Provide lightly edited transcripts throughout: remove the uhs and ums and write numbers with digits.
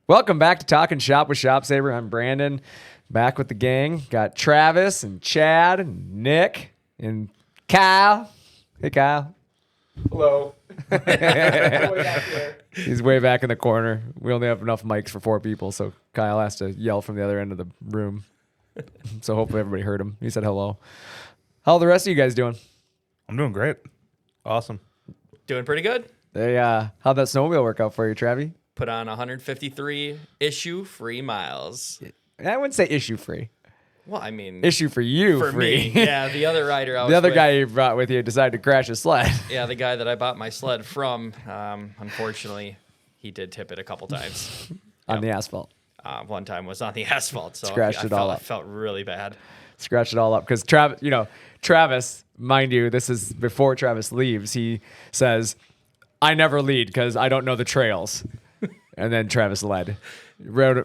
Welcome back to Talkin Shop with ShopSabre. I'm Brandon, back with the gang. Got Travis and Chad and Nick and Kyle. Hey, Kyle. Hello. He's way back in the corner. We only have enough mics for 4 people, so Kyle has to yell from the other end of the room. So hopefully everybody heard him. He said hello. How are the rest of you guys doing? I'm doing great. Awesome. Doing pretty good. Hey, how'd that snowmobile work out for you, Travi? Put on 153 issue-free miles. I wouldn't say issue free. Well, I mean, Issue for you, for free. me. Yeah, the other rider I was The other with, guy you brought with you decided to crash his sled. Yeah, the guy that I bought my sled from, unfortunately, he did tip it a couple times. On the asphalt. One time was on the asphalt, so Scratched it all up. I felt really bad. Scratch it all up because Travis, mind you, this is before Travis leaves. He says, "I never lead because I don't know the trails," and then Travis led, rode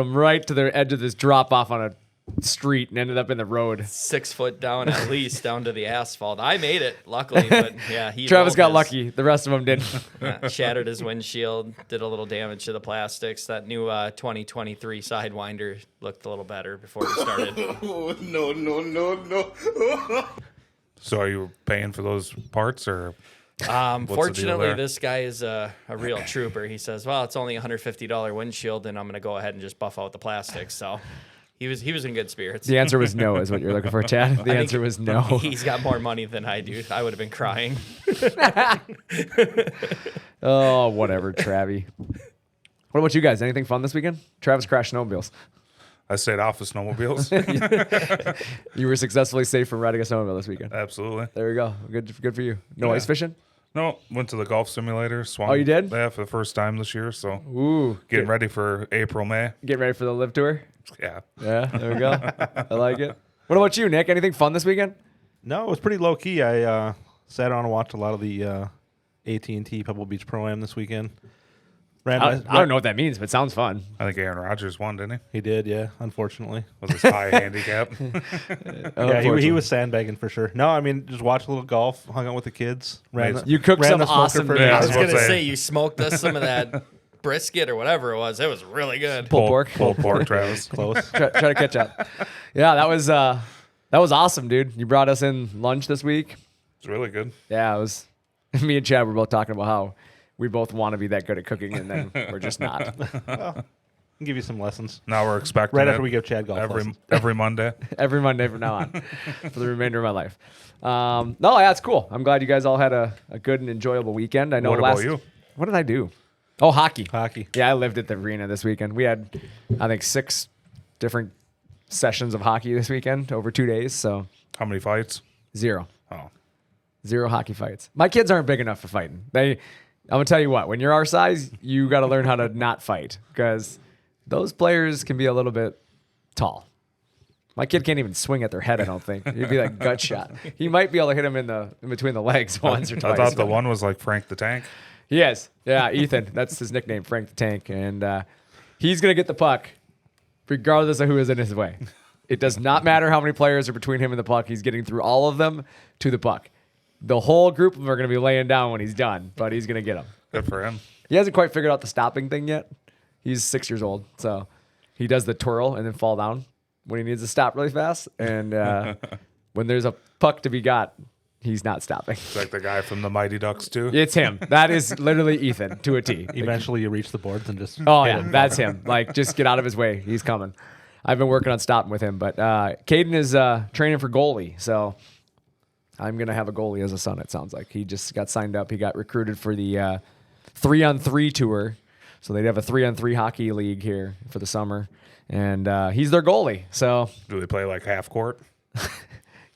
him right to the edge of this drop off on a street and ended up in the road. 6 foot down at least, down to the asphalt. I made it, luckily, but yeah, Travis got lucky. The rest of them didn't. Shattered his windshield, did a little damage to the plastics. That new 2023 Sidewinder looked a little better before we started. No. So are you paying for those parts or? Fortunately, this guy is a real trooper. He says, "Well, it's only $150 windshield, and I'm going to go ahead and just buff out the plastics." So he was in good spirits. The answer was no, is what you're looking for, Chad. The answer was no. He's got more money than I do. I would have been crying. Oh, whatever, Travi. What about you guys? Anything fun this weekend? Travis crashed snowmobiles. I stayed off of snowmobiles. You were successfully safe from riding a snowmobile this weekend. Absolutely. There we go. Good for you. No ice fishing? No, went to the golf simulator. Swung, Oh, you did? Yeah, for the first time this year. So Ooh. getting ready for April, May. Getting ready for the live tour? Yeah. Yeah, there we go. I like it. What about you, Nick? Anything fun this weekend? No, it was pretty low key. I sat on and watched a lot of the AT&T Pebble Beach Pro-Am this weekend. I don't know what that means, but it sounds fun. I think Aaron Rodgers won, didn't he? He did, yeah, unfortunately. Was his high handicap? Yeah, he was sandbagging for sure. No, I mean, just watched a little golf, hung out with the kids. You cooked some awesome for Yeah, I was going to say- say, you smoked us some of that brisket or whatever it was. It was really good. Pulled pork. Pulled pork, Travis. Close. Try to catch up. Yeah, that was awesome, dude. You brought us in lunch this week. It's really good. Yeah, it was. Me and Chad were both talking about how we both want to be that good at cooking, and then we're just not. I'll give you some lessons. Now we're expecting Right it after we give Chad golf lessons. every Monday. Every Monday from now on for the remainder of my life. No, yeah, it's cool. I'm glad you guys all had a good and enjoyable weekend. I know. What about you? What did I do? Oh, hockey. Hockey. Yeah, I lived at the arena this weekend. We had, I think, 6 different sessions of hockey this weekend over 2 days. So How many fights? 0. Oh, 0 hockey fights. My kids aren't big enough for fighting. I'm gonna tell you what. When you're our size, you got to learn how to not fight because those players can be a little bit tall. My kid can't even swing at their head. I don't think he'd be like gut shot. He might be able to hit him in between the legs once or I twice. thought the one was like Frank the Tank. He is. Yeah, Ethan. That's his nickname, Frank the Tank. And he's going to get the puck regardless of who is in his way. It does not matter how many players are between him and the puck. He's getting through all of them to the puck. The whole group of them are going to be laying down when he's done, but he's going to get them. Good for him. He hasn't quite figured out the stopping thing yet. He's 6 years old, so he does the twirl and then fall down when he needs to stop really fast. And when there's a puck to be got, he's not stopping. It's like the guy from the Mighty Ducks too. It's him. That is literally Ethan to a T. Eventually, you reach the boards and just. Oh, yeah, that's him. Like, just get out of his way. He's coming. I've been working on stopping with him, but Caden is training for goalie, so I'm going to have a goalie as a son, it sounds like. He just got signed up. He got recruited for the 3-on-3 tour, so they'd have a 3-on-3 hockey league here for the summer, and he's their goalie. So, Do they play like half court?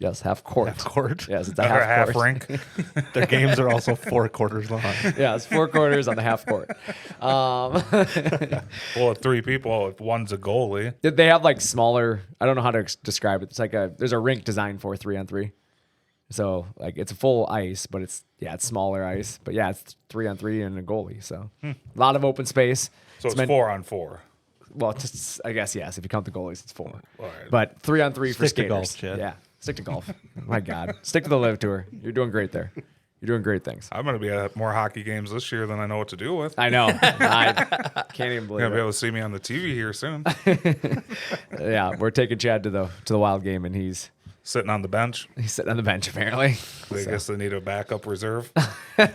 yes, half court. Half court. Yes, it's a Or half half court. rink? Their games are also 4 quarters long. Yeah, it's 4 quarters on the half court. Well, 3 people. If one's a goalie. Did they have like smaller? I don't know how to describe it. It's like there's a rink designed for 3-on-3. So like it's a full ice, but it's smaller ice. But yeah, it's 3-on-3 and a goalie. So a lot of open space. So it's 4-on-4. Well, I guess yes. If you count the goalies, it's 4. All right. But 3-on-3 for Stick to skaters. golf, Chad. Yeah, stick to golf. My God, stick to the live tour. You're doing great there. You're doing great things. I'm going to be at more hockey games this year than I know what to do with. I know. I can't even You're believe going to be it. able to see me on the TV here soon. Yeah, we're taking Chad to the Wild game, and he's Sitting on the bench. sitting on the bench apparently. I guess they need a backup reserve.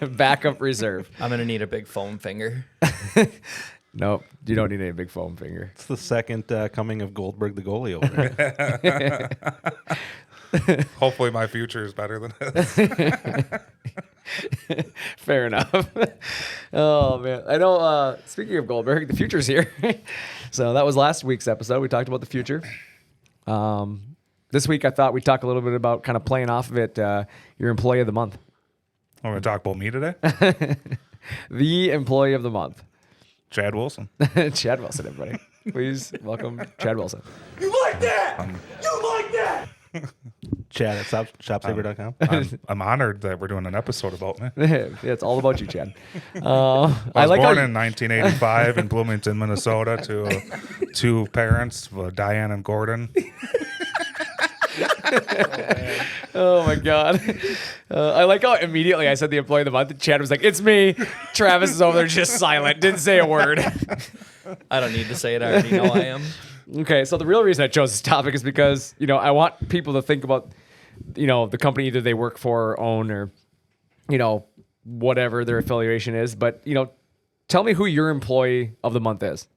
Backup reserve. I'm gonna need a big foam finger. Nope, you don't need any big foam finger. It's the second coming of Goldberg the goalie over there. Hopefully my future is better than his. Fair enough. Oh man, I know. Speaking of Goldberg, the future's here. So that was last week's episode. We talked about the future. This week I thought we'd talk a little bit about kind of playing off of it. Your employee of the month, I'm going to talk about me today. the employee of the month, Chad Wilson. Chad Wilson. Everybody, please welcome Chad Wilson. You like that? You like that? Chad at ShopSabre.com. I'm honored that we're doing an episode about me. Yeah, it's all about you, Chad. I I was like born how in 1985 in Bloomington, Minnesota, to two parents, Diane and Gordon. Oh my god! I like how immediately I said the employee of the month. Chad was like, "It's me." Travis is over there just silent, didn't say a word. I don't need to say it. I already know I am. Okay, so the real reason I chose this topic is because I want people to think about the company either they work for or own or whatever their affiliation is. But tell me who your employee of the month is.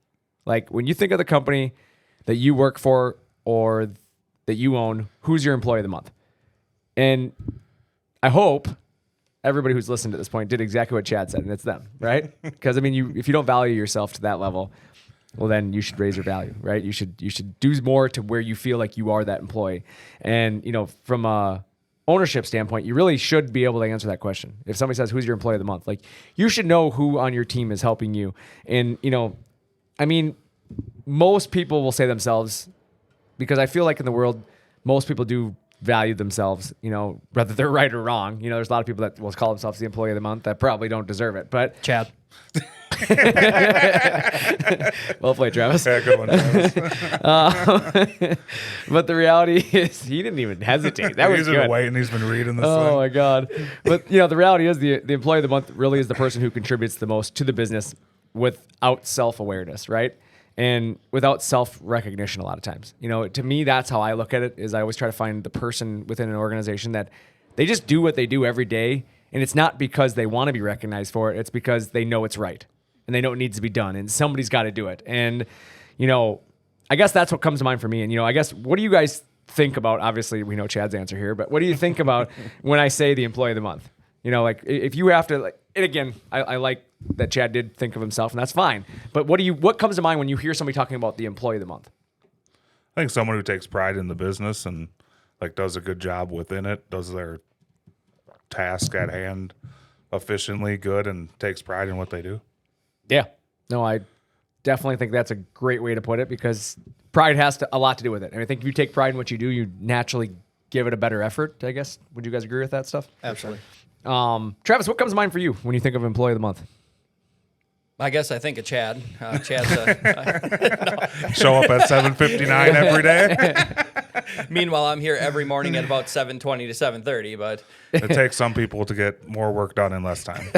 Like when you think of the company that you work for or that you own, who's your employee of the month? And I hope everybody who's listened to this point did exactly what Chad said, and it's them, right? Because if you don't value yourself to that level, well, then you should raise your value, right? You should do more to where you feel like you are that employee. And from a ownership standpoint, you really should be able to answer that question. If somebody says, "Who's your employee of the month?" Like you should know who on your team is helping you. And most people will say themselves, because I feel like in the world, most people do value themselves, whether they're right or wrong. There's a lot of people that will call themselves the employee of the month that probably don't deserve it. But Chad. well played, Travis. Yeah, good one, Travis. But the reality is he didn't even hesitate. That was He's good. been waiting. He's been reading this Oh thing. my God. But the reality is the employee of the month really is the person who contributes the most to the business without self-awareness, right? And without self-recognition a lot of times. To me, that's how I look at it, is I always try to find the person within an organization that they just do what they do every day. And it's not because they want to be recognized for it. It's because they know it's right. And they know it needs to be done. And somebody's got to do it. And, I guess that's what comes to mind for me. And, I guess, what do you guys think about? Obviously, we know Chad's answer here. But what do you think about when I say the employee of the month? Like, if you have to, and again, I like that Chad did think of himself, and that's fine. But what comes to mind when you hear somebody talking about the employee of the month? I think someone who takes pride in the business and does a good job within it, does their task at hand efficiently, good, and takes pride in what they do. Yeah. No, I definitely think that's a great way to put it, because pride has a lot to do with it. And I think if you take pride in what you do, you naturally give it a better effort, I guess. Would you guys agree with that stuff? Absolutely. Travis, what comes to mind for you when you think of employee of the month? I guess I think of Chad. Chad's Show up at 7:59 every day. meanwhile, I'm here every morning at about 7:20 to 7:30, but It takes some people to get more work done in less time.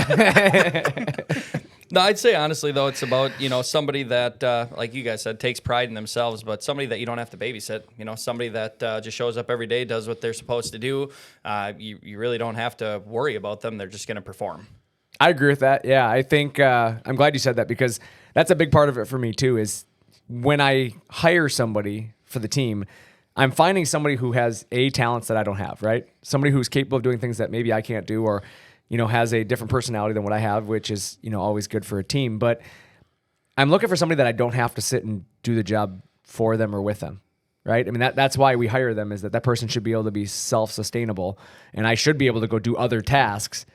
no, I'd say honestly though, it's about somebody that like you guys said takes pride in themselves, but somebody that you don't have to babysit. Somebody that just shows up every day, does what they're supposed to do. You really don't have to worry about them. They're just going to perform. I agree with that. Yeah, I think I'm glad you said that, because that's a big part of it for me too, is when I hire somebody for the team, I'm finding somebody who has talents that I don't have, right? Somebody who's capable of doing things that maybe I can't do, or has a different personality than what I have, which is always good for a team. But I'm looking for somebody that I don't have to sit and do the job for them or with them, right? I mean, that's why we hire them, is that person should be able to be self-sustainable, and I should be able to go do other tasks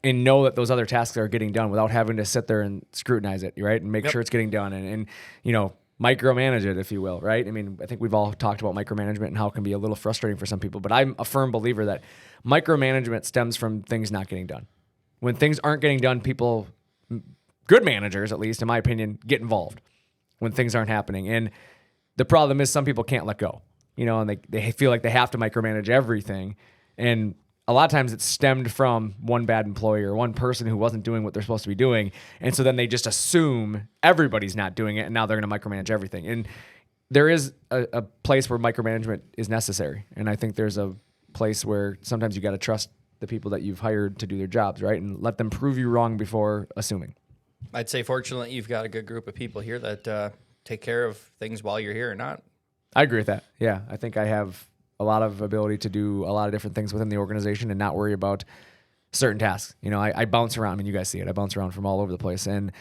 and know that those other tasks are getting done without having to sit there and scrutinize it, right? And make sure it's getting done and micromanage it, if you will, right? I mean, I think we've all talked about micromanagement and how it can be a little frustrating for some people, but I'm a firm believer that micromanagement stems from things not getting done. When things aren't getting done, people, good managers at least, in my opinion, get involved when things aren't happening. And the problem is some people can't let go, and they feel like they have to micromanage everything. And a lot of times it's stemmed from one bad employee or one person who wasn't doing what they're supposed to be doing. And so then they just assume everybody's not doing it, and now they're going to micromanage everything. And there is a place where micromanagement is necessary. And I think there's a place where sometimes you got to trust the people that you've hired to do their jobs, right? And let them prove you wrong before assuming. I'd say fortunately you've got a good group of people here that take care of things while you're here or not. I agree with that. Yeah, I think I have a lot of ability to do a lot of different things within the organization and not worry about certain tasks. You know, I bounce around. I mean, you guys see it. I bounce around from all over the place. And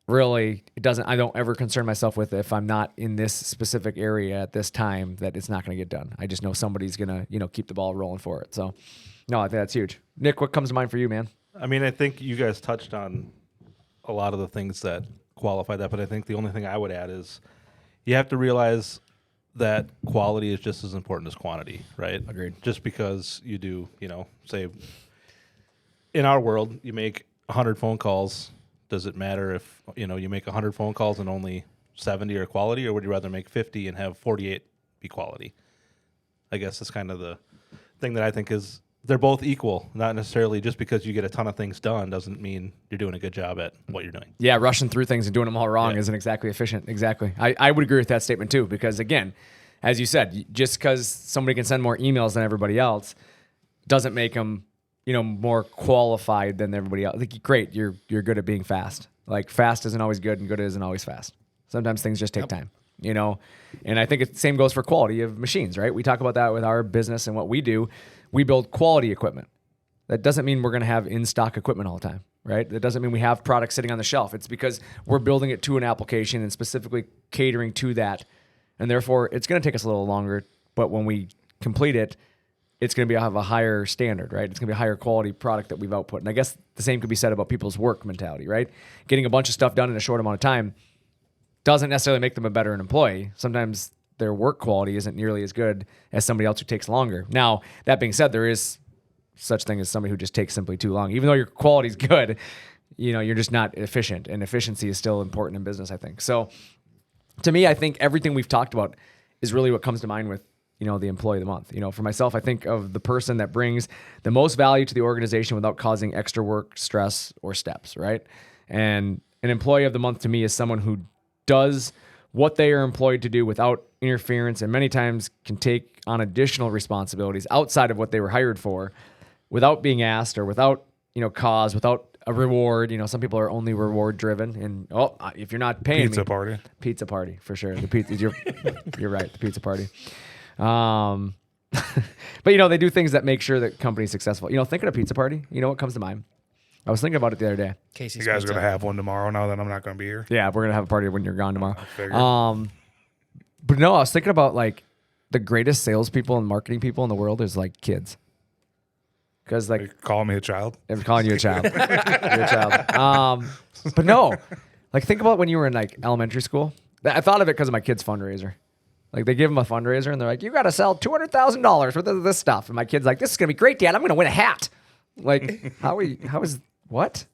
really, I don't ever concern myself with if I'm not in this specific area at this time that it's not going to get done. I just know somebody's going to, keep the ball rolling for it. So, no, I think that's huge. Nick, what comes to mind for you, man? I mean, I think you guys touched on a lot of the things that qualify that, but I think the only thing I would add is you have to realize that quality is just as important as quantity, right? Agreed. Just because you do, say in our world, you make 100 phone calls. Does it matter if, you make 100 phone calls and only 70 are quality, or would you rather make 50 and have 48 be quality? I guess that's kind of the thing that I think is they're both equal. Not necessarily just because you get a ton of things done doesn't mean you're doing a good job at what you're doing. Yeah, rushing through things and doing them all wrong isn't exactly efficient. Exactly. I would agree with that statement too, because again, as you said, just because somebody can send more emails than everybody else doesn't make them, more qualified than everybody else. Like, great, you're good at being fast. Like, fast isn't always good and good isn't always fast. Sometimes things just take time, And I think the same goes for quality of machines, right? We talk about that with our business and what we do. We build quality equipment. That doesn't mean we're going to have in-stock equipment all the time, right? That doesn't mean we have products sitting on the shelf. It's because we're building it to an application and specifically catering to that. And therefore, it's going to take us a little longer. But when we complete it, it's going to have a higher standard, right? It's going to be a higher quality product that we've output. And I guess the same could be said about people's work mentality, right? Getting a bunch of stuff done in a short amount of time doesn't necessarily make them a better employee. Sometimes their work quality isn't nearly as good as somebody else who takes longer. Now, that being said, there is such thing as somebody who just takes simply too long. Even though your quality is good, you're just not efficient, and efficiency is still important in business, I think. So to me, I think everything we've talked about is really what comes to mind with, the employee of the month. For myself, I think of the person that brings the most value to the organization without causing extra work, stress, or steps, right? And an employee of the month to me is someone who does what they are employed to do without interference, and many times can take on additional responsibilities outside of what they were hired for without being asked or without, cause, without a reward. Some people are only reward driven, and if you're not paying Pizza party for sure. The pizza, you're right. The pizza party. But they do things that make sure that company's successful. Thinking of pizza party, what comes to mind? I was thinking about it the other day. Casey's You guys are Pizza. going to have one tomorrow now that I'm not going to be here? Yeah, we're gonna have a party when you're gone tomorrow. figured. But no, I was thinking about the greatest salespeople and marketing people in the world is kids. Because You call me a child? I'm calling you a child. You're a child. But no, think about when you were in elementary school. I thought of it because of my kid's fundraiser. They give them a fundraiser and they're like, you got to sell $200,000 worth of this stuff. And my kid's like, this is going to be great, Dad. I'm going to win a hat. How is what?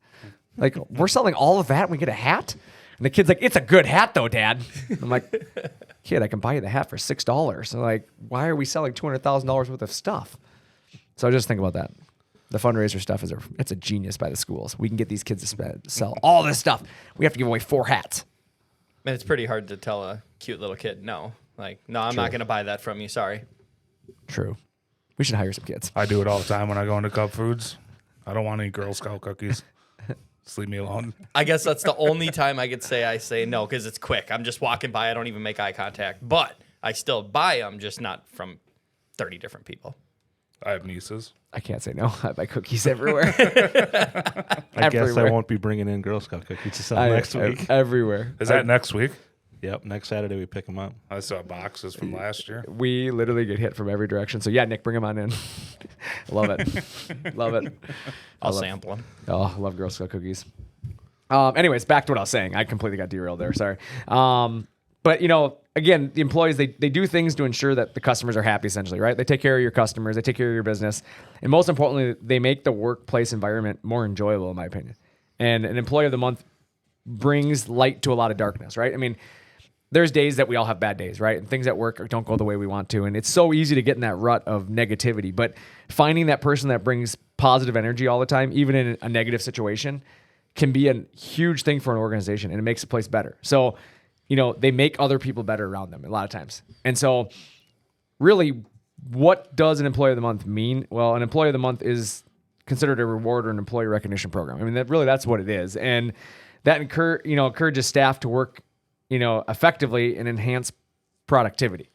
We're selling all of that and we get a hat? And the kid's like, it's a good hat though, Dad. I'm like, kid, I can buy you the hat for $6. So why are we selling $200,000 worth of stuff? So I just think about that. The fundraiser stuff it's a genius by the schools. We can get these kids to sell all this stuff. We have to give away 4 hats. Man, it's pretty hard to tell a cute little kid no. No, I'm not going to buy that from you. Sorry. True. We should hire some kids. I do it all the time when I go into Cub Foods. I don't want any Girl Scout cookies. Just leave me alone. I guess that's the only time I say no, because it's quick. I'm just walking by. I don't even make eye contact. But I still buy them, just not from 30 different people. I have nieces. I can't say no. I buy cookies everywhere. I guess I won't be bringing in Girl Scout cookies to sell next week. Everywhere. Is that next week? Yep, next Saturday we pick them up. I saw boxes from last year. We literally get hit from every direction. So yeah, Nick, bring them on in. Love it. Love it. I'll sample them. Oh, I love Girl Scout cookies. Anyways, back to what I was saying. I completely got derailed there. Sorry. But again, the employees, they do things to ensure that the customers are happy, essentially, right? They take care of your customers, they take care of your business, and most importantly, they make the workplace environment more enjoyable, in my opinion. And an employee of the month brings light to a lot of darkness, right? I mean, there's days that we all have bad days, right? And things at work don't go the way we want to. And it's so easy to get in that rut of negativity. But finding that person that brings positive energy all the time, even in a negative situation, can be a huge thing for an organization, and it makes the place better. So, they make other people better around them a lot of times. And so really, what does an employee of the month mean? Well, an employee of the month is considered a reward or an employee recognition program. I mean, that's what it is. And that encourages staff to work, effectively and enhance productivity.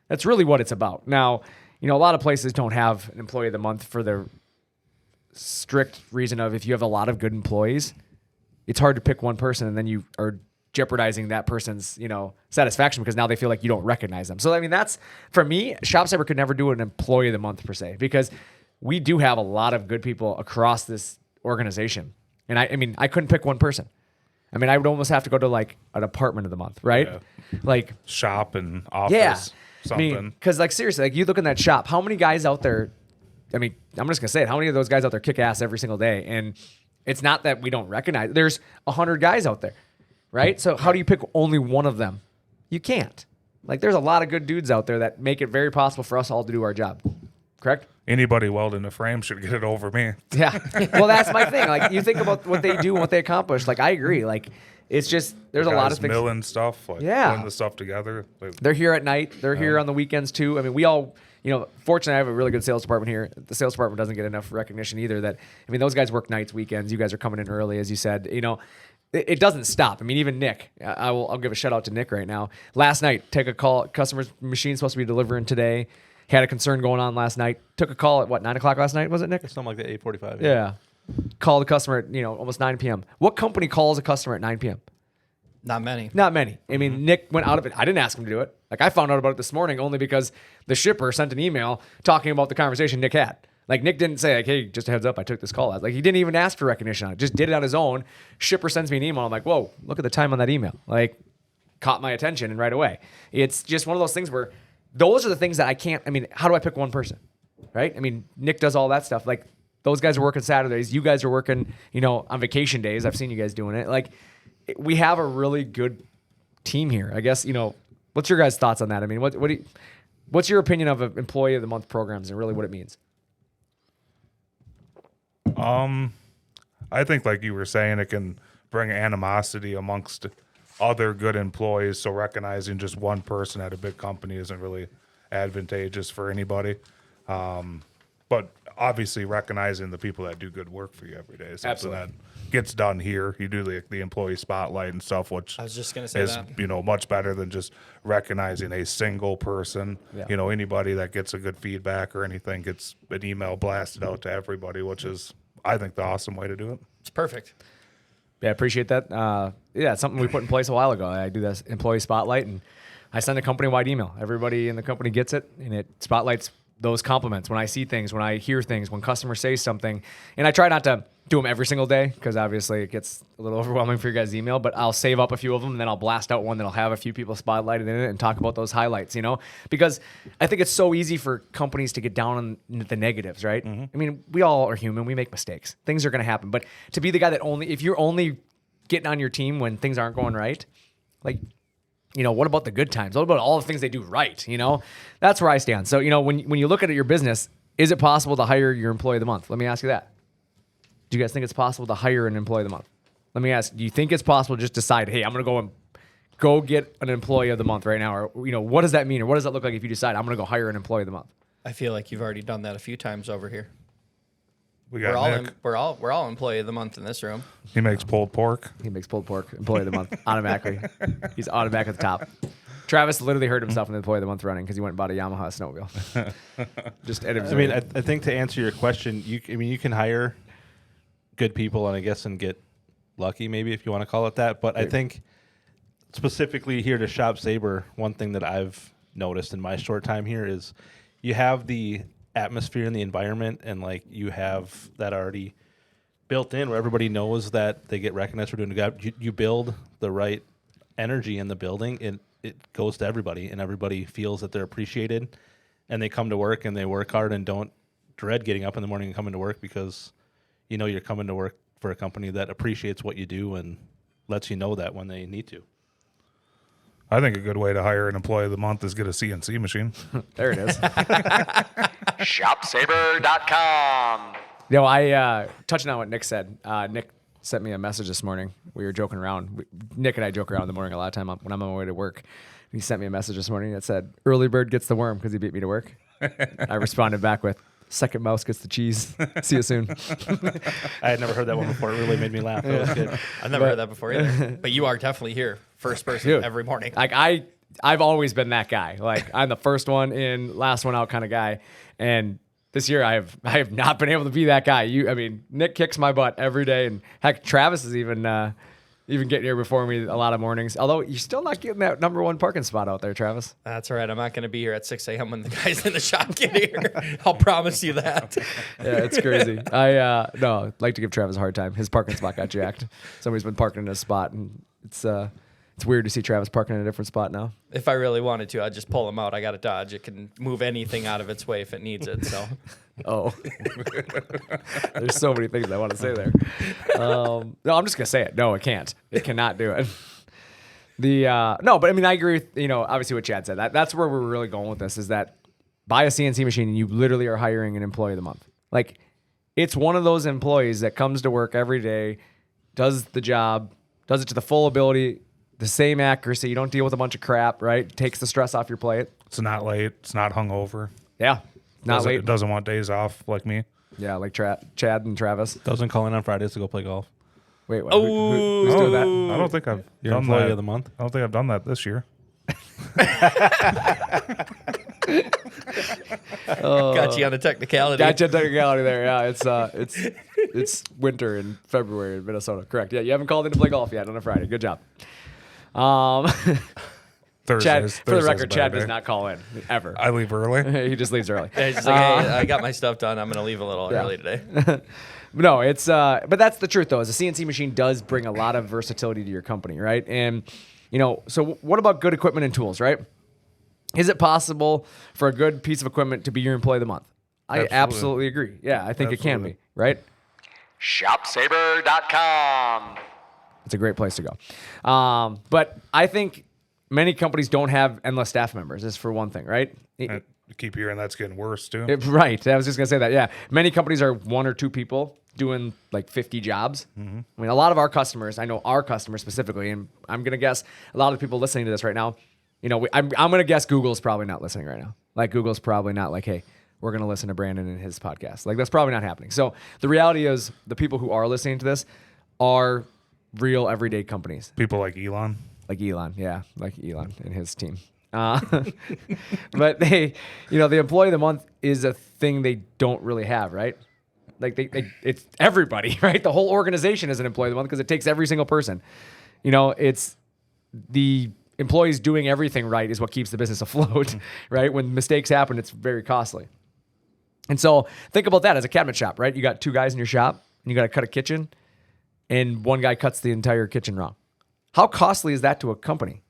That's really what it's about. Now, a lot of places don't have an employee of the month for the strict reason of if you have a lot of good employees, it's hard to pick one person and then you are jeopardizing that person's, satisfaction because now they feel like you don't recognize them. So, I mean, that's, for me, ShopSabre could never do an employee of the month per se, because we do have a lot of good people across this organization. And I couldn't pick one person. I mean, I would almost have to go to like a department of the month, right? Yeah. Like Shop and office. yeah, Something. because like seriously, like you look in that shop, how many guys out there? I mean, I'm just gonna say it. How many of those guys out there kick ass every single day? And it's not that we don't recognize. There's 100 guys out there, right? So how do you pick only one of them? You can't. Like there's a lot of good dudes out there that make it very possible for us all to do our job. Correct? Anybody welding a frame should get it over me. Yeah. Well, that's my thing. Like you think about what they do and what they accomplish. Like I agree. Like it's just there's a lot of things. Milling stuff, like Yeah. putting the stuff together. Like, They're here at night. They're here on the weekends too. I mean, we all, fortunately, I have a really good sales department here. The sales department doesn't get enough recognition either. Those guys work nights, weekends. You guys are coming in early, as you said. It doesn't stop. I mean, even Nick, I'll give a shout out to Nick right now. Last night, take a call. Customer's machine's supposed to be delivering today. Had a concern going on last night. Took a call at 9:00 last night, was it, Nick? Something like that, 8:45. Yeah. Called the customer at, almost 9 p.m. What company calls a customer at 9 p.m.? Not many. Not many. I mean, Nick went out of it. I didn't ask him to do it. Like I found out about it this morning only because the shipper sent an email talking about the conversation Nick had. Like Nick didn't say like, hey, just a heads up, I took this call. Like he didn't even ask for recognition on it. Just did it on his own. Shipper sends me an email. I'm like, whoa, look at the time on that email. Like caught my attention and right away. It's just one of those things where those are the things that I can't, how do I pick one person? Right? I mean, Nick does all that stuff. Like those guys are working Saturdays. You guys are working, on vacation days. I've seen you guys doing it. Like we have a really good team here. I guess, what's your guys' thoughts on that? I mean, what's your opinion of employee of the month programs and really what it means? I think, like you were saying, it can bring animosity amongst other good employees. So recognizing just one person at a big company isn't really advantageous for anybody. But obviously recognizing the people that do good work for you every day is something that gets done here. You do the employee spotlight and stuff, which I was just going to say is that. Much better than just recognizing a single person. Yeah. Anybody that gets a good feedback or anything gets an email blasted out to everybody, which is, I think, the awesome way to do it. It's perfect. Yeah, I appreciate that. It's something we put in place a while ago. I do this employee spotlight, and I send a company-wide email. Everybody in the company gets it, and it spotlights those compliments when I see things, when I hear things, when customers say something. And I try not to do them every single day because obviously it gets a little overwhelming for your guys' email, but I'll save up a few of them and then I'll blast out one that'll have a few people spotlighted in it and talk about those highlights, because I think it's so easy for companies to get down on the negatives, right? Mm-hmm. I mean, we all are human. We make mistakes. Things are going to happen. But to be the guy that if you're only getting on your team when things aren't going right, like, what about the good times? What about all the things they do right? That's where I stand. So, when you look at your business, is it possible to hire your employee of the month? Let me ask you that. Do you guys think it's possible to hire an employee of the month? Let me ask, do you think it's possible to just decide, hey, I'm going to go get an employee of the month right now? Or, what does that mean? Or what does that look like if you decide I'm going to go hire an employee of the month? I feel like you've already done that a few times over here. We got Nick. We're all employee of the month in this room. He makes pulled pork. He makes pulled pork, employee of the month, automatically. He's automatic at the top. Travis literally hurt himself in the employee of the month running because he went and bought a Yamaha snowmobile. Just I think to answer your question, you can hire good people and get lucky, maybe, if you want to call it that. But I think specifically here to ShopSabre, one thing that I've noticed in my short time here is you have the atmosphere and the environment, and like you have that already built in where everybody knows that they get recognized for doing a job. You build the right energy in the building, and it goes to everybody, and everybody feels that they're appreciated, and they come to work and they work hard and don't dread getting up in the morning and coming to work because you're coming to work for a company that appreciates what you do and lets you know that when they need to. I think a good way to hire an employee of the month is get a CNC machine. There it is. ShopSabre.com. I touching on what Nick said. Nick sent me a message this morning. We were joking around. Nick and I joke around in the morning a lot of time when I'm on my way to work. He sent me a message this morning that said, "Early bird gets the worm," because he beat me to work. I responded back with, "Second mouse gets the cheese." See you soon. I had never heard that one before. It really made me laugh. That was good. I've never heard that before either. But you are definitely here, first person Dude, every morning. Like I've always been that guy. Like I'm the first one in, last one out kind of guy. And this year I have not been able to be that guy. Nick kicks my butt every day, and heck, Travis is even getting here before me a lot of mornings. Although you're still not getting that number one parking spot out there, Travis. That's all right. I'm not going to be here at 6 a.m. when the guys in the shop get here. I'll promise you that. Yeah, it's crazy. I'd like to give Travis a hard time. His parking spot got jacked. Somebody's been parking in his spot, and it's weird to see Travis parking in a different spot now. If I really wanted to, I'd just pull him out. I got a Dodge. It can move anything out of its way if it needs it. So, Oh, there's so many things I want to say there. No, I'm just gonna say it. No, it can't. It cannot do it. No, but I agree with obviously what Chad said. That's where we're really going with this. Is that buy a CNC machine and you literally are hiring an employee of the month. Like it's one of those employees that comes to work every day, does the job, does it to the full ability. The same accuracy. You don't deal with a bunch of crap, right? Takes the stress off your plate. It's not late. It's not hungover. Yeah. Not late. It doesn't want days off like me. Yeah, like Chad and Travis. Doesn't call in on Fridays to go play golf. Wait, what? Who's doing that? I don't think I've Your done employee that. of the month. I don't think I've done that this year. got you on a technicality. Gotcha technicality there. Yeah, it's winter in February in Minnesota. Correct. Yeah, you haven't called in to play golf yet on a Friday. Good job. Chad, for the record, Chad does not call in ever. I leave early. He just leaves early. Yeah, he's just like, hey, I got my stuff done. I'm going to leave a little early today. No, it's but that's the truth though. Is a CNC machine does bring a lot of versatility to your company, right? And so what about good equipment and tools, right? Is it possible for a good piece of equipment to be your employee of the month? I absolutely agree. Yeah, I think it can be, right? ShopSabre.com. It's a great place to go. But I think many companies don't have endless staff members, is for one thing, right? I keep hearing that's getting worse too. Right. I was just going to say that. Yeah. Many companies are one or two people doing like 50 jobs. Mm-hmm. A lot of our customers, I know our customers specifically, and I'm going to guess a lot of people listening to this right now, I'm going to guess Google's probably not listening right now. Like Google's probably not like, hey, we're going to listen to Brandon and his podcast. Like that's probably not happening. So the reality is the people who are listening to this are real everyday companies. People like Elon. Like Elon and his team. But they, the employee of the month is a thing they don't really have, right? Like it's everybody, right? The whole organization is an employee of the month because it takes every single person. It's the employees doing everything right is what keeps the business afloat, right? When mistakes happen, it's very costly. And so think about that as a cabinet shop, right? You got two guys in your shop and you got to cut a kitchen and one guy cuts the entire kitchen wrong. How costly is that to a company?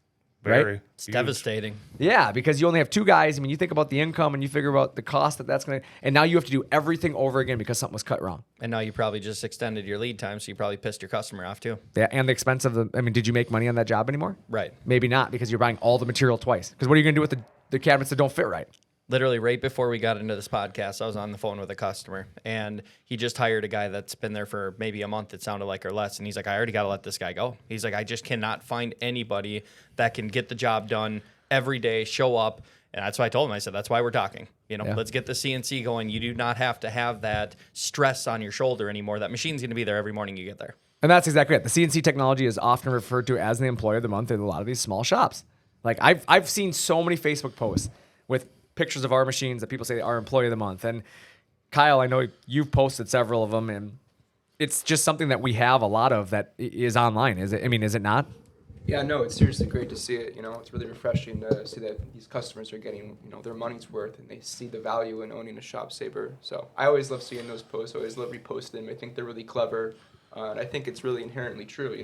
Very. Right? It's devastating. Yeah, because you only have two guys. You think about the income and you figure about the cost that's going to, and now you have to do everything over again because something was cut wrong. And now you probably just extended your lead time, so you probably pissed your customer off too. Yeah, and the expense of did you make money on that job anymore? Right. Maybe not because you're buying all the material twice. Because what are you going to do with the cabinets that don't fit right? Literally right before we got into this podcast, I was on the phone with a customer, and he just hired a guy that's been there for maybe a month, it sounded like, or less. And he's like, I already got to let this guy go. He's like, I just cannot find anybody that can get the job done every day, show up. And that's why I told him, I said, that's why we're talking. Let's get the CNC going. You do not have to have that stress on your shoulder anymore. That machine's going to be there every morning you get there. And that's exactly it. The CNC technology is often referred to as the employee of the month in a lot of these small shops. Like I've seen so many Facebook posts with pictures of our machines that people say are employee of the month. And Kyle, I know you've posted several of them, and it's just something that we have a lot of that is online. Is it? Is it not? Yeah, no, it's seriously great to see it. It's really refreshing to see that these customers are getting, their money's worth, and they see the value in owning a ShopSabre. So I always love seeing those posts. I always love reposting them. I think they're really clever, and I think it's really inherently true.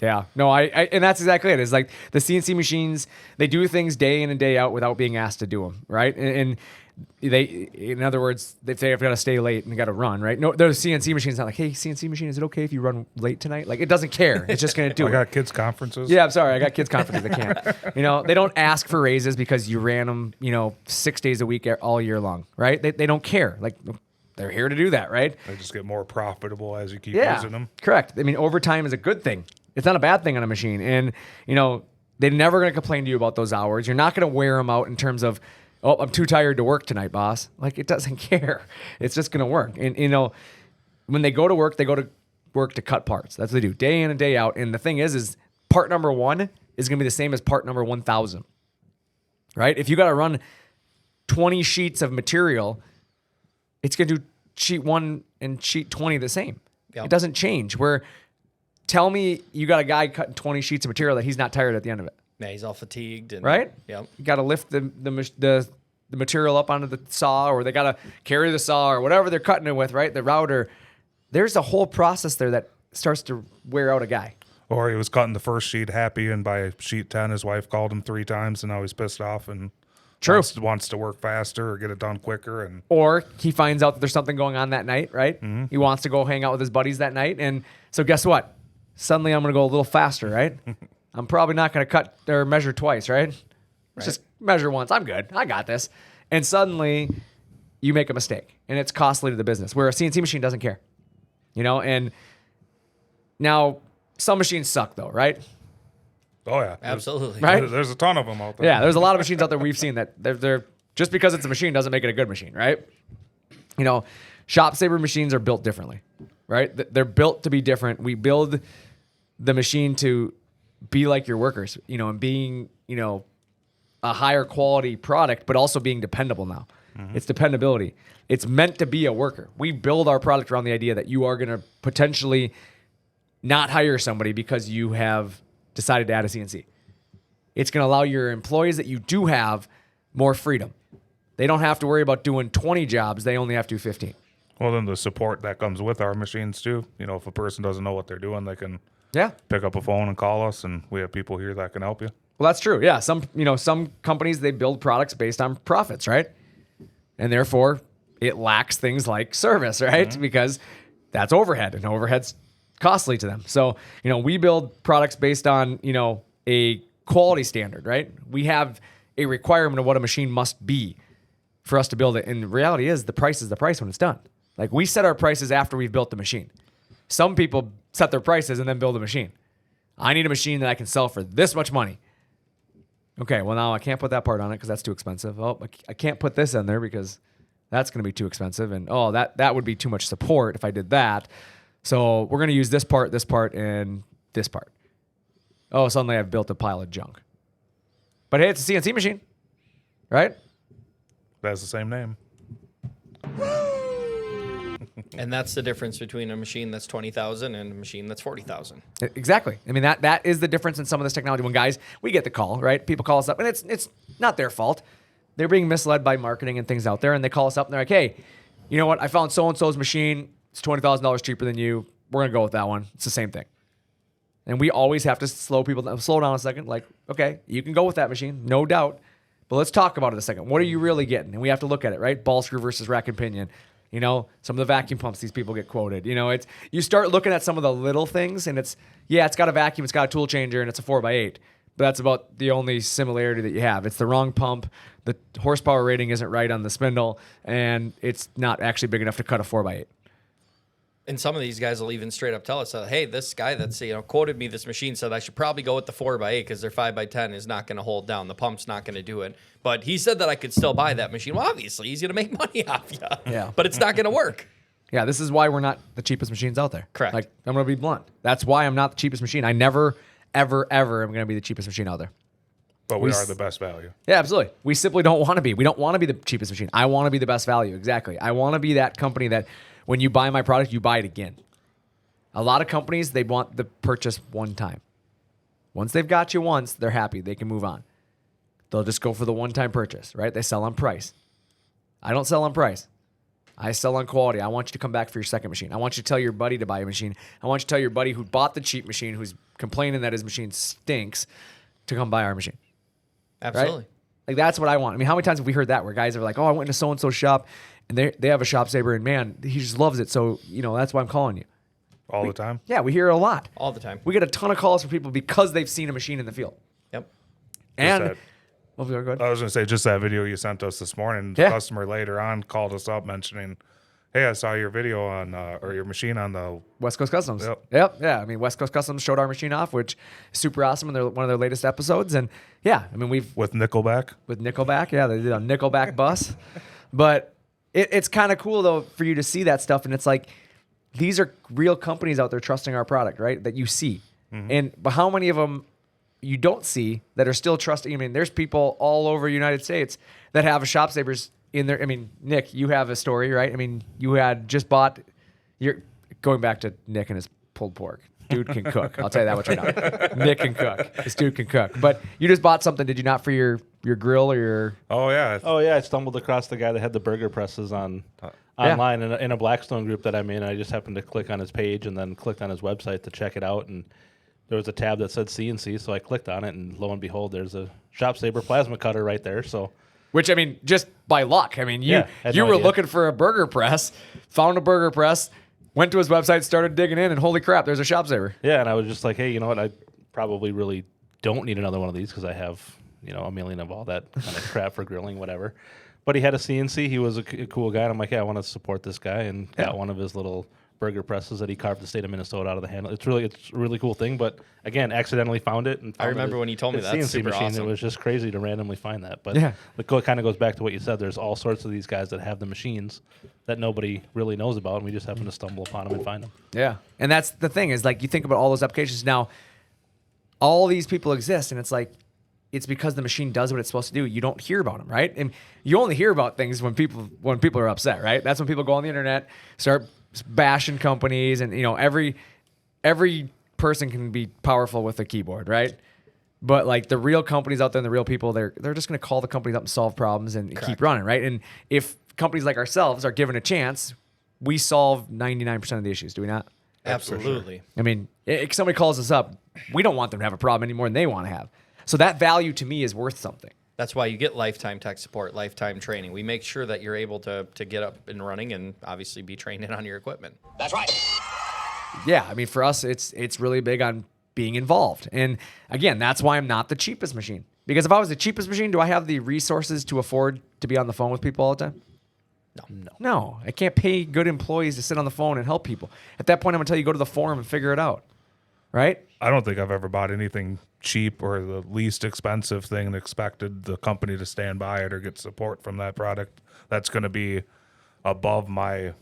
Yeah, no, I and that's exactly it. It's like the CNC machines, they do things day in and day out without being asked to do them, right? And In other words, if they've got to stay late and got to run, right? No, the CNC machine's not like, hey, CNC machine, is it okay if you run late tonight? Like, it doesn't care. It's just going to do I it. got kids conferences. Yeah, I'm sorry. I got kids conferences. They can't. They don't ask for raises because you ran them, 6 days a week all year long, right? They don't care. Like, they're here to do that, right? They just get more profitable as you keep Yeah, using them. correct. I mean, overtime is a good thing. It's not a bad thing on a machine. And, they're never going to complain to you about those hours. You're not going to wear them out in terms of, oh, I'm too tired to work tonight, boss. Like, it doesn't care. It's just going to work. And, when they go to work to cut parts. That's what they do day in and day out. And the thing is part number 1 is going to be the same as part number 1,000, right? If you got to run 20 sheets of material, it's going to do sheet 1 and sheet 20 the same. Yep. It doesn't change. Tell me you got a guy cutting 20 sheets of material that he's not tired at the end of it. Yeah, he's all fatigued. And, Right? Yep. You got to lift the material up onto the saw, or they got to carry the saw or whatever they're cutting it with, right? The router. There's a whole process there that starts to wear out a guy. Or he was cutting the first sheet happy, and by sheet 10, his wife called him 3 times, and now he's pissed off and True. wants to work faster or get it done quicker. And Or he finds out that there's something going on that night, right? Mm-hmm. He wants to go hang out with his buddies that night. And so guess what? Suddenly I'm going to go a little faster, right? I'm probably not going to cut or measure twice, right? Let's just measure once. I'm good. I got this. And suddenly you make a mistake, and it's costly to the business, where a CNC machine doesn't care. And now some machines suck though, right? oh yeah, Absolutely. Right? There's a ton of them out there. Yeah, there's a lot of machines out there we've seen that they're just because it's a machine doesn't make it a good machine, right? ShopSabre machines are built differently, right? They're built to be different. We build the machine to be like your workers, and being, a higher quality product, but also being dependable now. It's dependability. It's meant to be a worker. We build our product around the idea that you are going to potentially not hire somebody because you have decided to add a CNC. It's going to allow your employees that you do have more freedom. They don't have to worry about doing 20 jobs. They only have to do 15. Well, then the support that comes with our machines too. If a person doesn't know what they're doing, they can Yeah. pick up a phone and call us, and we have people here that can help you. Well, that's true. Yeah. Some companies, they build products based on profits, right? And therefore it lacks things like service, right? Because that's overhead, and overhead's costly to them. So, we build products based on, a quality standard, right? We have a requirement of what a machine must be for us to build it. And the reality is the price when it's done. Like, we set our prices after we've built the machine. Some people set their prices and then build a machine. I need a machine that I can sell for this much money. Okay, well, now I can't put that part on it because that's too expensive. Oh, I can't put this in there because that's going to be too expensive. And, that would be too much support if I did that. So we're going to use this part, and this part. Oh, suddenly I've built a pile of junk. But hey, it's a CNC machine, right? That's the same name. And that's the difference between a machine that's 20,000 and a machine that's 40,000. Exactly. I mean, that is the difference in some of this technology. When guys, we get the call, right? People call us up, and it's not their fault. They're being misled by marketing and things out there, and they call us up and they're like, hey, you know what? I found so-and-so's machine. It's $20,000 cheaper than you. We're going to go with that one. It's the same thing. And we always have to slow down a second. Like, okay, you can go with that machine, no doubt. But let's talk about it a second. What are you really getting? And we have to look at it, right? Ball screw versus rack and pinion. Some of the vacuum pumps these people get quoted. You start looking at some of the little things, and it's got a vacuum, it's got a tool changer, and it's a 4x8. But that's about the only similarity that you have. It's the wrong pump. The horsepower rating isn't right on the spindle, and it's not actually big enough to cut a 4x8. And some of these guys will even straight up tell us, hey, this guy that's quoted me this machine said I should probably go with the 4x8 because their 5x10 is not going to hold down. The pump's not going to do it. But he said that I could still buy that machine. Well, obviously, he's going to make money off you. Yeah. But it's not going to work. Yeah, this is why we're not the cheapest machines out there. Correct. Like, I'm going to be blunt. That's why I'm not the cheapest machine. I never, ever, ever am going to be the cheapest machine out there. But we are the best value. Yeah, absolutely. We simply don't want to be. We don't want to be the cheapest machine. I want to be the best value. Exactly. I want to be that company that when you buy my product, you buy it again. A lot of companies, they want the purchase one time. Once they've got you once, they're happy. They can move on. They'll just go for the one-time purchase, right? They sell on price. I don't sell on price. I sell on quality. I want you to come back for your second machine. I want you to tell your buddy to buy a machine. I want you to tell your buddy who bought the cheap machine, who's complaining that his machine stinks, to come buy our machine. Absolutely. Right? Like that's what I want. I mean, how many times have we heard that where guys are like, "Oh, I went to so and so shop, and they have a ShopSabre, and man, he just loves it. So that's why I'm calling you." All the time. Yeah, we hear it a lot. All the time. We get a ton of calls from people because they've seen a machine in the field. Yep. And that- go ahead. I was going to say, just that video you sent us this morning, the Yeah. customer later on called us up mentioning, hey, I saw your video on, or your machine on the, West Coast Customs. Yep. Yeah. I mean, West Coast Customs showed our machine off, which is super awesome in one of their latest episodes. And yeah, I mean, with Nickelback. with Nickelback. Yeah, they did a Nickelback bus. But it's kind of cool, though, for you to see that stuff. And it's like, these are real companies out there trusting our product, right? That you see. But how many of them you don't see that are still trusting? I mean, there's people all over the United States that have a ShopSabres in there. I mean, Nick, you have a story, right? I mean, you had just bought, you're going back to Nick and his pulled pork. Dude can cook. I'll tell you that much right now. Nick can cook. This dude can cook. But you just bought something, did you not, for your grill or your... Oh, yeah. Oh yeah, I stumbled across the guy that had the burger presses on online in a Blackstone group that I'm in. I just happened to click on his page and then clicked on his website to check it out, and there was a tab that said CNC, so I clicked on it, and lo and behold, there's a ShopSabre plasma cutter right there. So, which, I mean, just by luck. I mean, you had you no were idea. looking for a burger press, found a burger press, went to his website, started digging in, and holy crap, there's a ShopSabre. yeah, and I was just like, hey, you know what? I probably really don't need another one of these because I have a million of all that kind of crap for grilling, whatever. But he had a CNC. He was a cool guy. And I'm like, yeah, I want to support this guy, and got one of his little burger presses that he carved the state of Minnesota out of the handle. It's a really cool thing. But again, accidentally found it. And I remember when you told me that. CNC Super machine. awesome. It was just crazy to randomly find that. But Yeah. it kind of goes back to what you said. There's all sorts of these guys that have the machines that nobody really knows about, and we just happen to stumble upon them and find them. Yeah. And that's the thing is, like, you think about all those applications now, all these people exist, and it's like, it's because the machine does what it's supposed to do. You don't hear about them, right? And you only hear about things when people are upset, right? That's when people go on the internet, start bashing companies, and every person can be powerful with a keyboard, right? But like the real companies out there and the real people, they're just going to call the companies up and solve problems and keep running, right? And if companies like ourselves are given a chance, we solve 99% of the issues, do we not? Absolutely. I mean, if somebody calls us up, we don't want them to have a problem any more than they want to have. So that value to me is worth something. That's why you get lifetime tech support, lifetime training. We make sure that you're able to get up and running and obviously be trained in on your equipment. That's right. Yeah, I mean, for us, it's really big on being involved. And again, that's why I'm not the cheapest machine. Because if I was the cheapest machine, do I have the resources to afford to be on the phone with people all the time? No, I can't pay good employees to sit on the phone and help people. At that point, I'm going to tell you, go to the forum and figure it out. Right? I don't think I've ever bought anything cheap or the least expensive thing and expected the company to stand by it or get support from that product. That's going to be above my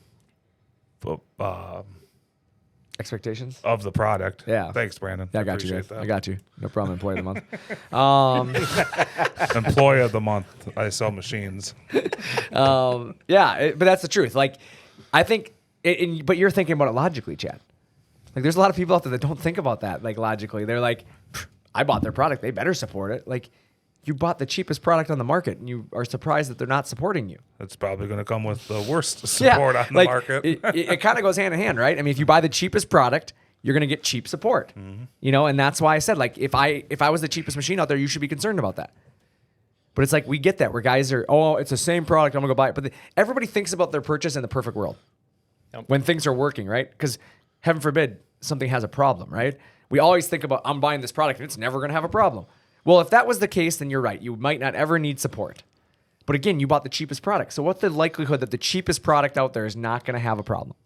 Expectations? of the product. Yeah. Thanks, Brandon. Yeah, I got you, appreciate Dave. that. I got you. No problem. Employee of the month. Employee of the month. I sell machines. But that's the truth. Like, I think, but you're thinking about it logically, Chad. Like, there's a lot of people out there that don't think about that, like, logically. They're like, I bought their product. They better support it. Like, you bought the cheapest product on the market, and you are surprised that they're not supporting you. It's probably going to come with the worst support on the like, market. It kind of goes hand in hand, right? I mean, if you buy the cheapest product, you're going to get cheap support. And that's why I said, like, if I was the cheapest machine out there, you should be concerned about that. But it's like, we get that, where guys are, oh, it's the same product, I'm going to go buy it. But everybody thinks about their purchase in the perfect world. Yep. When things are working, right? Because heaven forbid something has a problem, right? We always think about, I'm buying this product and it's never going to have a problem. Well, if that was the case, then you're right. You might not ever need support. But again, you bought the cheapest product. So what's the likelihood that the cheapest product out there is not going to have a problem?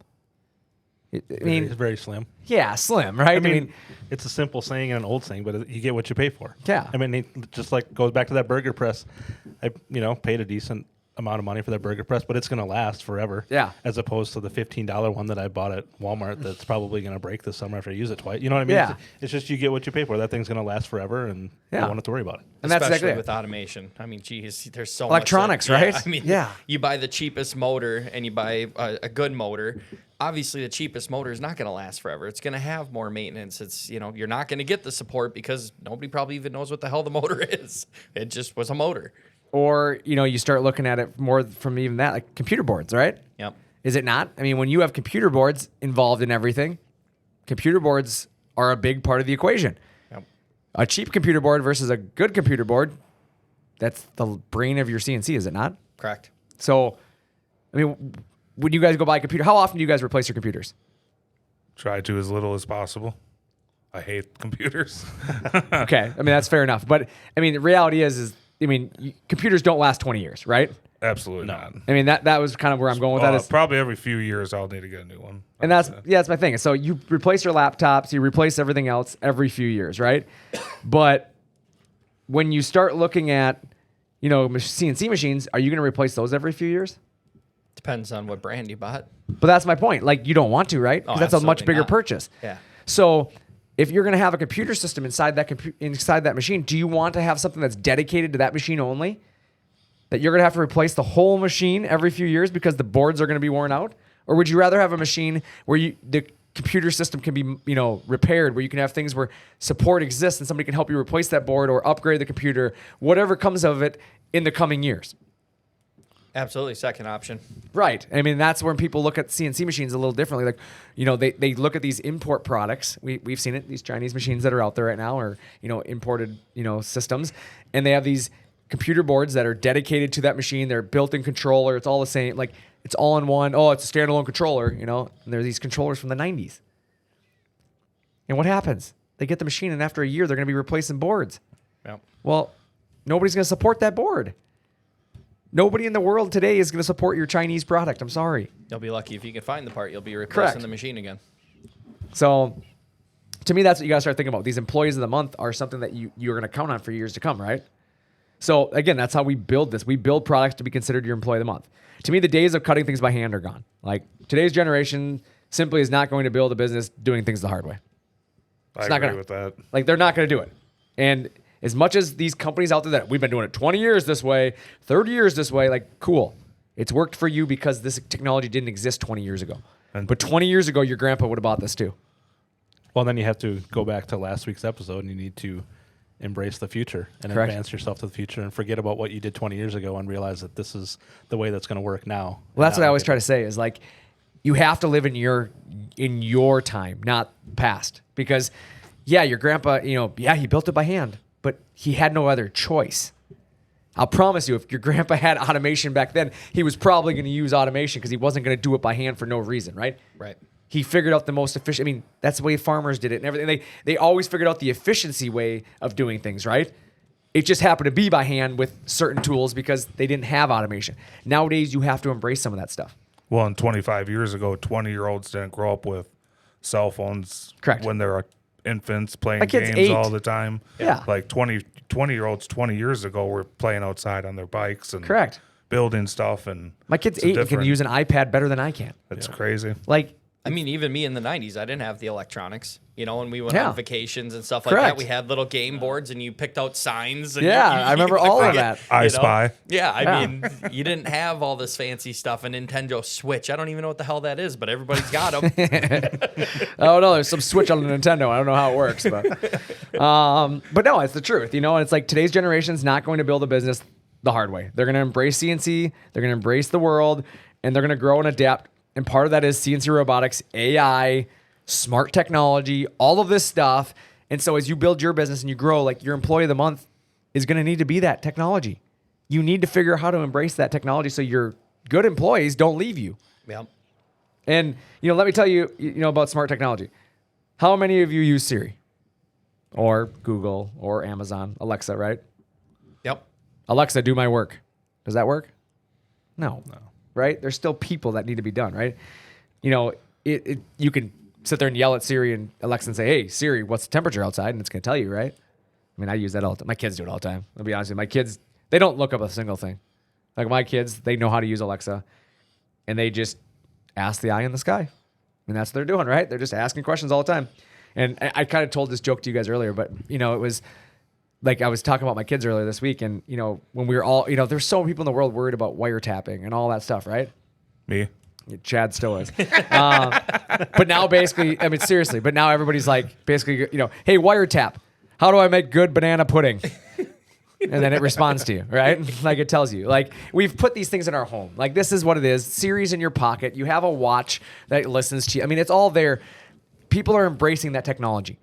I mean, It's very slim. yeah, slim, right? I mean, it's a simple saying and an old saying, but you get what you pay for. Yeah. I mean, it just like goes back to that burger press. I, paid a decent amount of money for that burger press, but it's going to last forever. Yeah. As opposed to the $15 one that I bought at Walmart that's probably going to break this summer after I use it twice. You know what I mean? Yeah. It's just you get what you pay for. That thing's going to last forever, and you Yeah. don't have to worry about it. and that's Especially exactly with it. automation. I mean, geez, there's so Electronics, much. right? I mean, Yeah. you buy the cheapest motor and you buy a good motor. Obviously, the cheapest motor is not going to last forever. It's going to have more maintenance. It's, you're not going to get the support because nobody probably even knows what the hell the motor is. It just was a motor. Or, you start looking at it more from even that, like computer boards, right? Yep. Is it not? I mean, when you have computer boards involved in everything, computer boards are a big part of the equation. Yep. A cheap computer board versus a good computer board, that's the brain of your CNC, is it not? Correct. So, I mean, when you guys go buy a computer, how often do you guys replace your computers? Try to as little as possible. I hate computers. Okay, I mean that's fair enough. But I mean, the reality is computers don't last 20 years, right? Absolutely not. I mean that was kind of where I'm going with that. Is, Probably every few years I'll need to get a new one. and that's my thing. So you replace your laptops, you replace everything else every few years, right? But when you start looking at, CNC machines, are you going to replace those every few years? Depends on what brand you bought. But that's my point. Like you don't want to, right? Because that's a much absolutely bigger not. purchase. Yeah. So if you're going to have a computer system inside that machine, do you want to have something that's dedicated to that machine only? That you're going to have to replace the whole machine every few years because the boards are going to be worn out? Or would you rather have a machine where the computer system can be, repaired, where you can have things where support exists and somebody can help you replace that board or upgrade the computer, whatever comes of it in the coming years? Absolutely, second option. Right. I mean, that's when people look at CNC machines a little differently. Like, they look at these import products. We've seen it, these Chinese machines that are out there right now, or, imported, systems. And they have these computer boards that are dedicated to that machine. They're built-in controller. It's all the same. Like, it's all in one. Oh, it's a standalone controller, And there's these controllers from the 90s. And what happens? They get the machine, and after a year, they're going to be replacing boards. Yep. Well, nobody's going to support that board. Nobody in the world today is going to support your Chinese product. I'm sorry. You'll be lucky if you can find the part. You'll be replacing Correct. the machine again. So, to me, that's what you got to start thinking about. These employees of the month are something that you're going to count on for years to come, right? So, again, that's how we build this. We build products to be considered your employee of the month. To me, the days of cutting things by hand are gone. Like, today's generation simply is not going to build a business doing things the hard way. I not agree gonna- with that. Like, they're not going to do it. And as much as these companies out there that we've been doing it 20 years this way, 30 years this way, like, cool. It's worked for you because this technology didn't exist 20 years ago. But 20 years ago, your grandpa would have bought this too. Well, then you have to go back to last week's episode, and you need to embrace the future and Correct. advance yourself to the future and forget about what you did 20 years ago and realize that this is the way that's going to work now. Well, that's what I always try to say is like, you have to live in your time, not past. Because, yeah, your grandpa, he built it by hand, but he had no other choice. I'll promise you, if your grandpa had automation back then, he was probably going to use automation because he wasn't going to do it by hand for no reason, right? Right. He figured out the most efficient. I mean, that's the way farmers did it and everything. They always figured out the efficiency way of doing things, right? It just happened to be by hand with certain tools because they didn't have automation. Nowadays, you have to embrace some of that stuff. Well, and 25 years ago, 20-year-olds didn't grow up with cell phones. Correct. When they were infants playing My kid's games 8. all the time. Yeah. Like 20-year-olds 20 years ago were playing outside on their bikes and Correct. building stuff. And My kid's it's a 8 and can different- use an iPad better than I can. It's crazy. Like, I mean, even me in the 90s, I didn't have the electronics. When we went Yeah. on vacations and stuff like Correct. that, we had little game boards and you picked out signs. And Yeah, I remember all of that. I Spy. Yeah, I Yeah. mean, you didn't have all this fancy stuff. A Nintendo Switch. I don't even know what the hell that is, but everybody's got them. oh no, there's some switch on the Nintendo. I don't know how it works, but no, it's the truth, And it's like today's generation's not going to build a business the hard way. They're going to embrace CNC. They're going to embrace the world, and they're going to grow and adapt. And part of that is CNC robotics, AI, smart technology, all of this stuff. And so as you build your business and you grow, like your employee of the month is going to need to be that technology. You need to figure out how to embrace that technology so your good employees don't leave you. Yep. And, let me tell you, about smart technology. How many of you use Siri or Google or Amazon, Alexa, right? Yep. Alexa, do my work. Does that work? No. Right? There's still people that need to be done, right? You can sit there and yell at Siri and Alexa and say, hey, Siri, what's the temperature outside? And it's going to tell you, right? I mean, I use that all the time. My kids do it all the time. I'll be honest with you. My kids, they don't look up a single thing. Like my kids, they know how to use Alexa, and they just ask the eye in the sky. And that's what they're doing, right? They're just asking questions all the time. And I kind of told this joke to you guys earlier, but, it was like I was talking about my kids earlier this week, and, when we were all, there's so many people in the world worried about wiretapping and all that stuff, right? Me. Chad still is. But now basically, I mean, seriously, but now everybody's like, basically, hey, wiretap, how do I make good banana pudding? And then it responds to you, right? Like it tells you. Like we've put these things in our home. Like this is what it is. Siri's in your pocket. You have a watch that listens to you. I mean, it's all there. People are embracing that technology.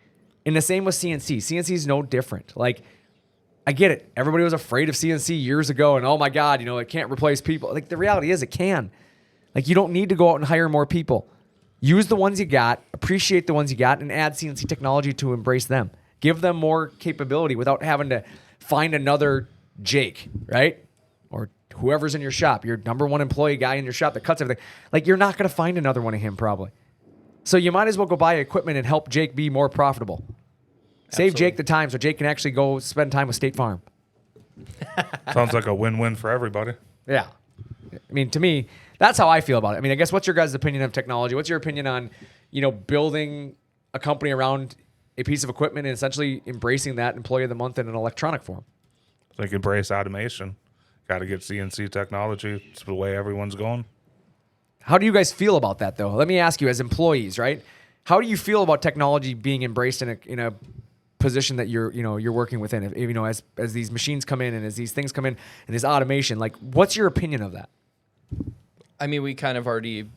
And the same with CNC. CNC is no different. Like I get it. Everybody was afraid of CNC years ago, and oh my God, it can't replace people. Like the reality is, it can. Like you don't need to go out and hire more people. Use the ones you got, appreciate the ones you got, and add CNC technology to embrace them. Give them more capability without having to find another Jake, right? Or whoever's in your shop, your number one employee guy in your shop that cuts everything. Like you're not going to find another one of him probably. So you might as well go buy equipment and help Jake be more profitable. Save Absolutely. Jake the time so Jake can actually go spend time with State Farm. Sounds like a win-win for everybody. Yeah. I mean, to me, that's how I feel about it. I mean, I guess what's your guys' opinion of technology? What's your opinion on, building a company around a piece of equipment and essentially embracing that employee of the month in an electronic form? Like embrace automation. Got to get CNC technology. It's the way everyone's going. How do you guys feel about that, though? Let me ask you, as employees, right? How do you feel about technology being embraced in a position that you're working within? If, as these machines come in and as these things come in and this automation, like, what's your opinion of that? I mean, we kind of already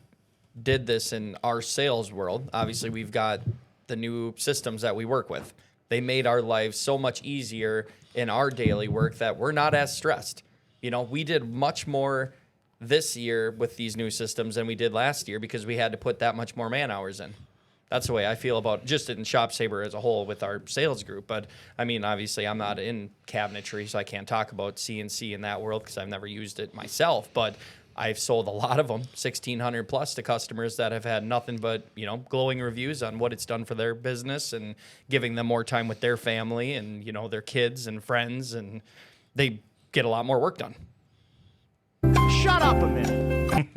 did this in our sales world. Obviously, we've got the new systems that we work with. They made our lives so much easier in our daily work that we're not as stressed. We did much more this year with these new systems than we did last year because we had to put that much more man hours in. That's the way I feel about just in ShopSabre as a whole with our sales group. But I mean, obviously, I'm not in cabinetry, so I can't talk about CNC in that world because I've never used it myself. But I've sold a lot of them, 1,600 plus, to customers that have had nothing but glowing reviews on what it's done for their business and giving them more time with their family and their kids and friends, and they get a lot more work done. Shut up a minute.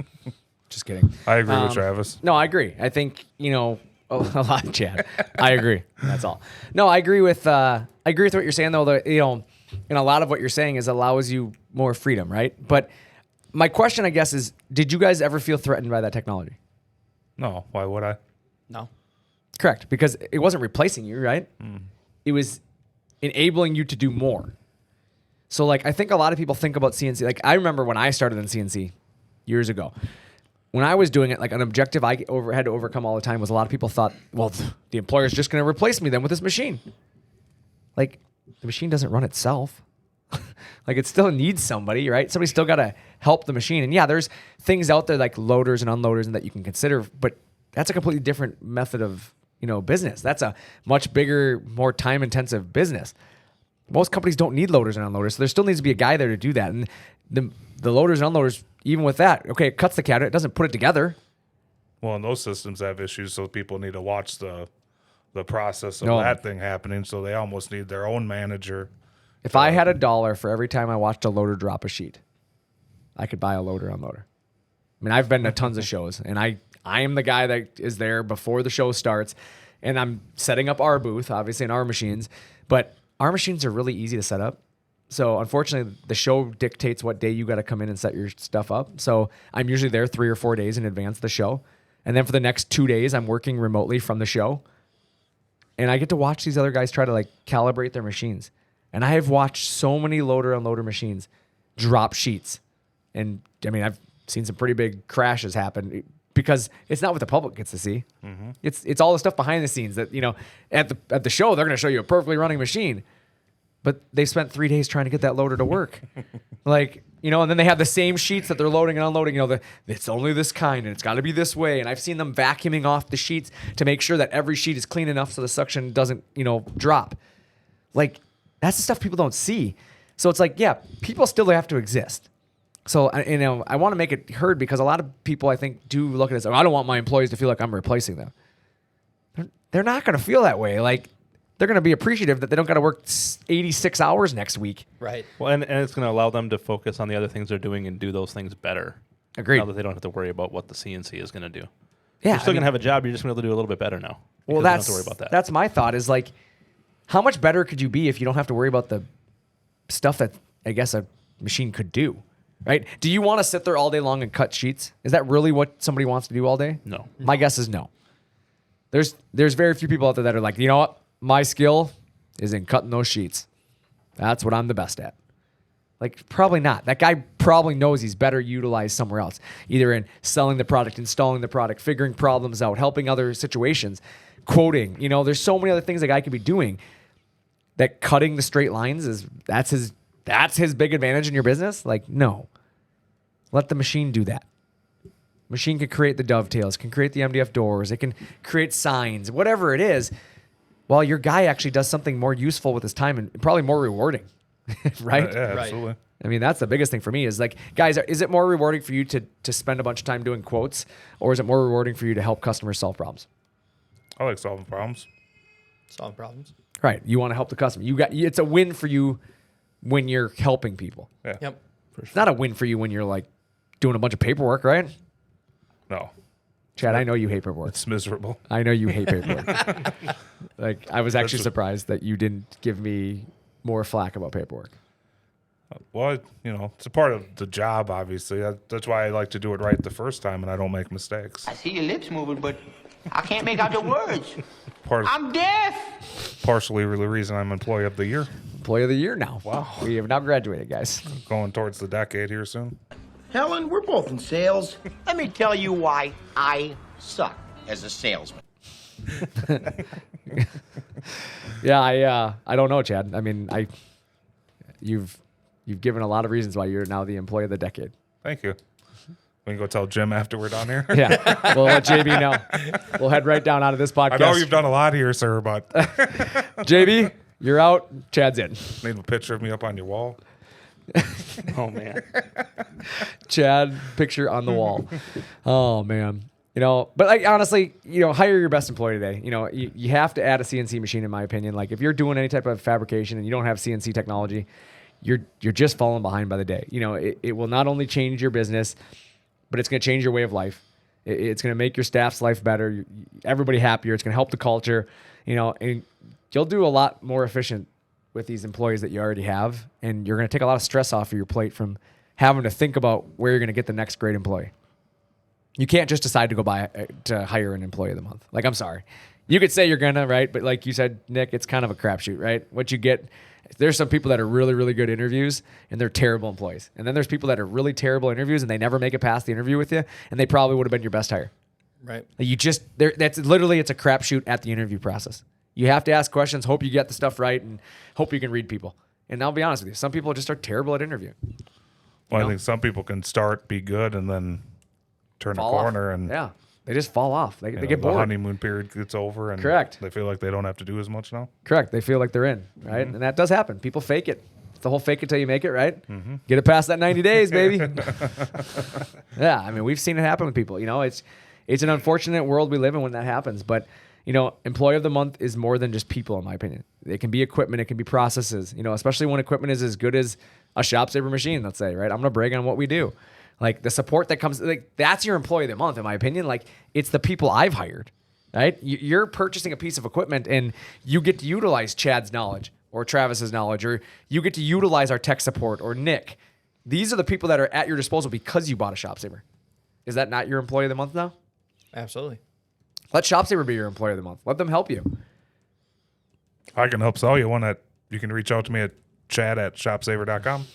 Just kidding. I agree with Travis. No, I agree. I think, a lot, Chad. I agree. That's all. No, I agree with what you're saying, though. That, and a lot of what you're saying is allows you more freedom, right? But my question, I guess, is, did you guys ever feel threatened by that technology? No, why would I? No. Correct, because it wasn't replacing you, right? It was enabling you to do more. So, like, I think a lot of people think about CNC. Like, I remember when I started in CNC years ago. When I was doing it, like, an objective I had to overcome all the time was a lot of people thought, well, the employer's just going to replace me then with this machine. Like, the machine doesn't run itself. Like, it still needs somebody, right? Somebody's still got to help the machine. And yeah, there's things out there like loaders and unloaders and that you can consider, but that's a completely different method of, business. That's a much bigger, more time-intensive business. Most companies don't need loaders and unloaders, so there still needs to be a guy there to do that. And the loaders and unloaders, even with that, okay, it cuts the cabinet, it doesn't put it together. Well, and those systems have issues, so people need to watch the process of No. that thing happening, so they almost need their own manager. If I had $1 for every time I watched a loader drop a sheet, I could buy a loader unloader. I mean, I've been to tons of shows, and I am the guy that is there before the show starts, and I'm setting up our booth, obviously, in our machines, but our machines are really easy to set up. So unfortunately, the show dictates what day you got to come in and set your stuff up. So I'm usually there 3 or 4 days in advance of the show. And then for the next 2 days, I'm working remotely from the show. And I get to watch these other guys try to like calibrate their machines. And I have watched so many loader unloader machines drop sheets. And I mean, I've seen some pretty big crashes happen because it's not what the public gets to see. Mm-hmm. It's all the stuff behind the scenes that, at the show, they're going to show you a perfectly running machine. But they spent 3 days trying to get that loader to work. And then they have the same sheets that they're loading and unloading, it's only this kind and it's got to be this way. And I've seen them vacuuming off the sheets to make sure that every sheet is clean enough so the suction doesn't, drop. Like, that's the stuff people don't see. So it's like, yeah, people still have to exist. So, I want to make it heard because a lot of people, I think, do look at it as, I don't want my employees to feel like I'm replacing them. They're not going to feel that way. Like, they're going to be appreciative that they don't got to work 86 hours next week. Right. Well, and it's going to allow them to focus on the other things they're doing and do those things better. Agreed. Now that they don't have to worry about what the CNC is going to do. Yeah, You're still going to have a job. You're just going to be able to do a little bit better now. Well, You don't have to worry about that. That's my thought is like, how much better could you be if you don't have to worry about the stuff that I guess a machine could do, right? Do you want to sit there all day long and cut sheets? Is that really what somebody wants to do all day? No. My guess is no. There's very few people out there that are like, you know what? My skill is in cutting those sheets. That's what I'm the best at. Like, probably not. That guy probably knows he's better utilized somewhere else, either in selling the product, installing the product, figuring problems out, helping other situations, quoting. There's so many other things the guy could be doing. that cutting the straight lines that's his big advantage in your business? Like, no. Let the machine do that. Machine can create the dovetails, can create the MDF doors, it can create signs, whatever it is, while your guy actually does something more useful with his time and probably more rewarding. Right? Yeah, absolutely. I mean, that's the biggest thing for me is like, guys, is it more rewarding for you to spend a bunch of time doing quotes, or is it more rewarding for you to help customers solve problems? I like solving problems. Solve problems. Right. You want to help the customer. It's a win for you when you're helping people. Yeah. Yep. It's not a win for you when you're like doing a bunch of paperwork, right? No, Chad, I know you hate paperwork. it's miserable. I know you hate paperwork. Like, I was actually surprised that you didn't give me more flack about paperwork. Well, it's a part of the job, obviously. That's why I like to do it right the first time, and I don't make mistakes. I see your lips moving, but I can't make out the words. I'm deaf. Partially the reason I'm Employee of the Year, Employee of the Year now. Wow. We have now graduated, guys. going towards the decade here soon. Helen, we're both in sales. Let me tell you why I suck as a salesman. Yeah, I don't know, Chad. I mean, you've given a lot of reasons why you're now the Employee of the Decade. Thank you. We can go tell Jim after we're done here. Yeah, we'll let JB know. We'll head right down out of this podcast. I know you've done a lot here, sir, but JB, you're out. Chad's in. need a picture of me up on your wall. Oh man. Chad picture on the wall. Oh man. But like, honestly, hire your best employee today. You have to add a CNC machine, in my opinion. Like, if you're doing any type of fabrication and you don't have CNC technology, you're just falling behind by the day. It will not only change your business, but it's going to change your way of life. It's going to make your staff's life better, everybody happier. It's going to help the culture, and you'll do a lot more efficient with these employees that you already have, and you're going to take a lot of stress off of your plate from having to think about where you're going to get the next great employee. You can't just decide to hire an employee of the month. Like, I'm sorry. You could say you're going to, right? But like you said, Nick, it's kind of a crapshoot, right? What you get, there's some people that are really, really good interviews and they're terrible employees. And then there's people that are really terrible interviews and they never make it past the interview with you, and they probably would have been your best hire. Right. It's a crapshoot at the interview process. You have to ask questions, hope you get the stuff right, and hope you can read people. And I'll be honest with you, some people just are terrible at interviewing. Well, I think some people can start, be good, and then turn a corner, and they just fall off. They get the bored. honeymoon period gets over, and Correct. they feel like they don't have to do as much now. Correct. They feel like they're in, right? And that does happen. People fake it. It's the whole fake it till you make it, right? Get it past that 90 days, baby. Yeah, I mean, we've seen it happen with people. It's an unfortunate world we live in when that happens, but employee of the month is more than just people, in my opinion. It can be equipment, it can be processes, especially when equipment is as good as a ShopSabre machine, let's say, right? I'm going to brag on what we do. Like, the support that comes, like, that's your employee of the month, in my opinion. Like, it's the people I've hired, right? You're purchasing a piece of equipment and you get to utilize Chad's knowledge or Travis's knowledge, or you get to utilize our tech support or Nick. These are the people that are at your disposal because you bought a ShopSabre. Is that not your employee of the month now? Absolutely. Let ShopSabre be your employee of the month. Let them help you. I can help sell you one. You can reach out to me at chad@shopsabre.com.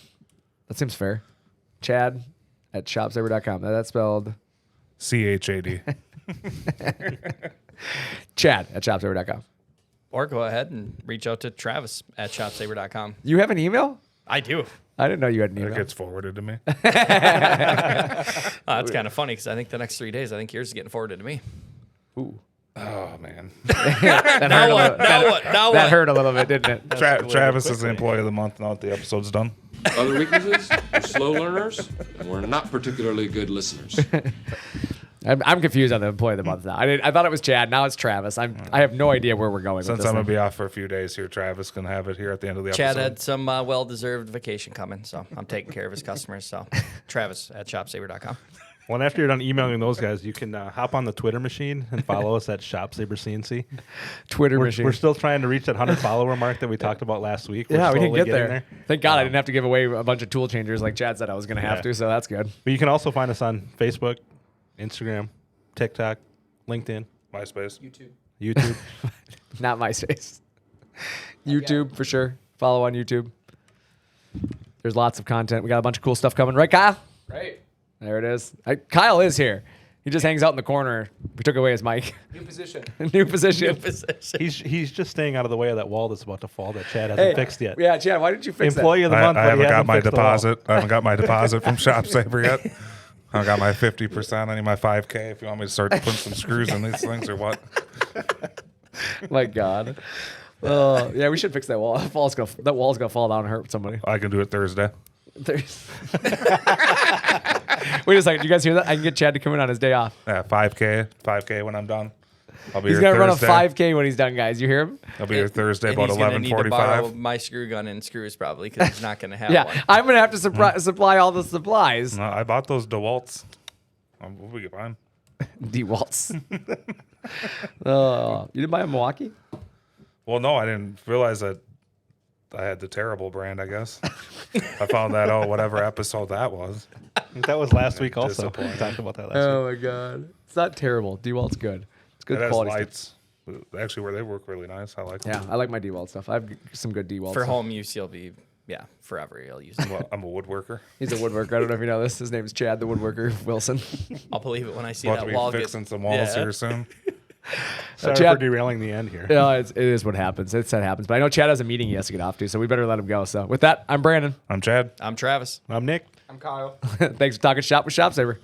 That seems fair. Chad at shopsabre.com. That's spelled CHAD. Chad at shopsabre.com. Or go ahead and reach out to Travis at ShopSabre.com. You have an email? I do. I didn't know you had an It email. gets forwarded to me. That's kind of funny because I think the next 3 days, I think yours is getting forwarded to me. Ooh. Oh, man. Now what? That hurt a little bit, didn't it? Travis is the employee of the month now that the episode's done. Other weaknesses, we're slow learners, and we're not particularly good listeners. I'm confused on the employee of the month now. I thought it was Chad. Now it's Travis. I have no idea where we're going with Since this I'm going thing. to be off for a few days here, Travis can have it here at the end of the Chad episode. had some well-deserved vacation coming, so I'm taking care of his customers. So Travis at ShopSabre.com. Well, and after you're done emailing those guys, you can hop on the Twitter machine and follow us at ShopSabre CNC. Twitter We're machine. still trying to reach that 100 follower mark that we talked about last week. We're Yeah, we didn't slowly get getting there. Thank God I didn't have to give away a bunch of tool changers like Chad said I was going to have Yeah. to, so that's good. But you can also find us on Facebook, Instagram, TikTok, LinkedIn, MySpace. YouTube. Not MySpace. YouTube for sure. Follow on YouTube. There's lots of content. We got a bunch of cool stuff coming. Right, Kyle? Right. There it is. Kyle is here. He just hangs out in the corner. We took away his mic. New position. New position. He's just staying out of the way of that wall that's about to fall that Chad hasn't fixed yet. Yeah, Chad, why didn't you fix Employee of the I month. but he haven't got hasn't my fixed the wall. deposit. I haven't got my deposit from ShopSabre yet. I got my 50%. I need my 5K if you want me to start putting some screws in these things or what. My God. Yeah, we should fix that wall. That wall's gonna fall down and hurt somebody. I can do it Thursday. Wait a second. Do you guys hear that? I can get Chad to come in on his day off. Yeah, 5K when I'm done. I'll be He's here gonna run a Thursday. 5K when he's done, guys. You hear him? I'll be here Thursday And about he's gonna need to borrow 11:45. my screw gun and screws probably because he's not going to have Yeah, one. I'm gonna have to supply all the supplies. No, I bought those DeWalt's. We'll be fine. DeWalt's. You didn't buy a Milwaukee? Well, no, I didn't realize that I had the terrible brand, I guess. I found that out whatever episode that was. That was last week also. We Disappointing. talked about that last Oh week. my God, it's not terrible. DeWalt's good. It's good It has quality stuff. lights. Actually, where they work really nice. I like Yeah, them. I like my DeWalt stuff. I have some good DeWalt For stuff. home use, you'll be, forever you'll use it. Well, I'm a woodworker. He's a woodworker. I don't know if you know this. His name is Chad, the woodworker Wilson. I'll believe it when I see About to that be wall fixing get... some walls Yeah. here soon. Sorry Chad- for derailing the end here. Yeah, it is what happens. That happens. But I know Chad has a meeting he has to get off to, so we better let him go. So with that, I'm Brandon. I'm Chad. I'm Travis. I'm Nick. I'm Kyle. Thanks for talking shop with ShopSabre.